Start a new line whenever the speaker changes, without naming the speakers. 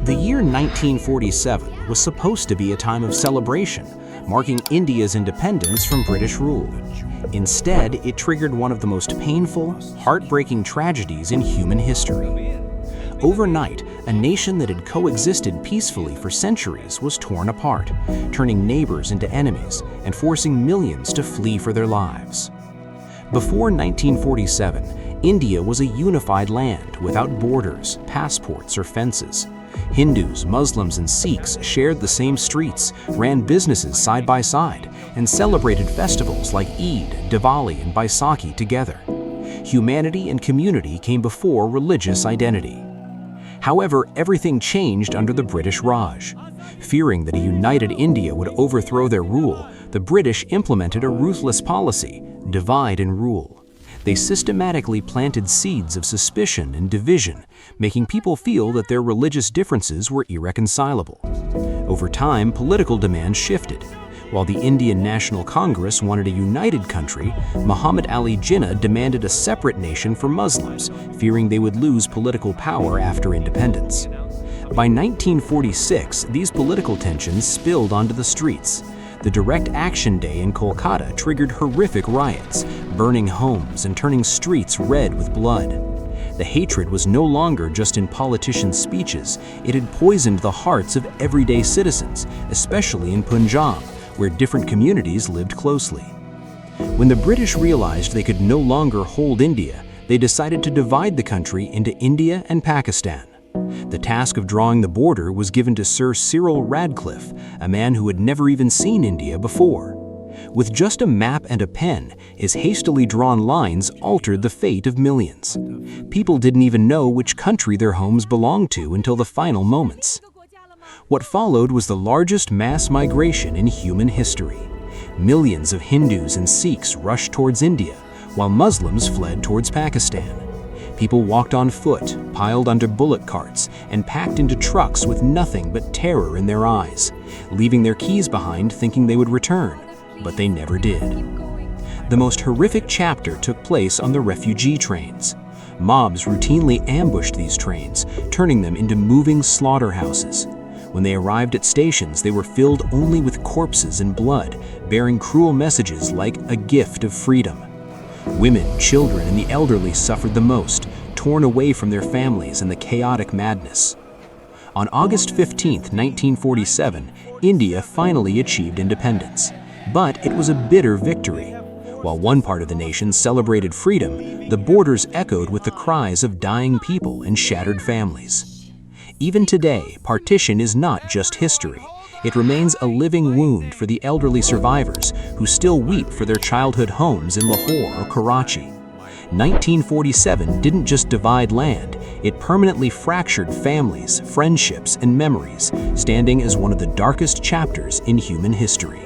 The year 1947 was supposed to be a time of celebration, marking India's independence from British rule. Instead, it triggered one of the most painful, heartbreaking tragedies in human history. Overnight, a nation that had coexisted peacefully for centuries was torn apart, turning neighbors into enemies and forcing millions to flee for their lives. Before 1947, India was a unified land without borders, passports, or fences. Hindus, Muslims, and Sikhs shared the same streets, ran businesses side by side, and celebrated festivals like Eid, Diwali, and Baisakhi together. Humanity and community came before religious identity. However, everything changed under the British Raj. Fearing that a united India would overthrow their rule, the British implemented a ruthless policy: divide and rule. They systematically planted seeds of suspicion and division, making people feel that their religious differences were irreconcilable. Over time, political demands shifted. While the Indian National Congress wanted a united country, Muhammad Ali Jinnah demanded a separate nation for Muslims, fearing they would lose political power after independence. By 1946, these political tensions spilled onto the streets. The Direct Action Day in Kolkata triggered horrific riots, burning homes and turning streets red with blood. The hatred was no longer just in politicians' speeches, it had poisoned the hearts of everyday citizens, especially in Punjab, where different communities lived closely. When the British realized they could no longer hold India, they decided to divide the country into India and Pakistan. The task of drawing the border was given to Sir Cyril Radcliffe, a man who had never even seen India before. With just a map and a pen, his hastily drawn lines altered the fate of millions. People didn't even know which country their homes belonged to until the final moments. What followed was the largest mass migration in human history. Millions of Hindus and Sikhs rushed towards India, while Muslims fled towards Pakistan. People walked on foot, piled under bullock carts, and packed into trucks with nothing but terror in their eyes, leaving their keys behind thinking they would return, but they never did. The most horrific chapter took place on the refugee trains. Mobs routinely ambushed these trains, turning them into moving slaughterhouses. When they arrived at stations, they were filled only with corpses and blood, bearing cruel messages like a gift of freedom. Women, children, and the elderly suffered the most, torn away from their families in the chaotic madness. On August 15, 1947, India finally achieved independence. But it was a bitter victory. While one part of the nation celebrated freedom, the borders echoed with the cries of dying people and shattered families. Even today, partition is not just history. It remains a living wound for the elderly survivors who still weep for their childhood homes in Lahore or Karachi. 1947 didn't just divide land, it permanently fractured families, friendships, and memories, standing as one of the darkest chapters in human history.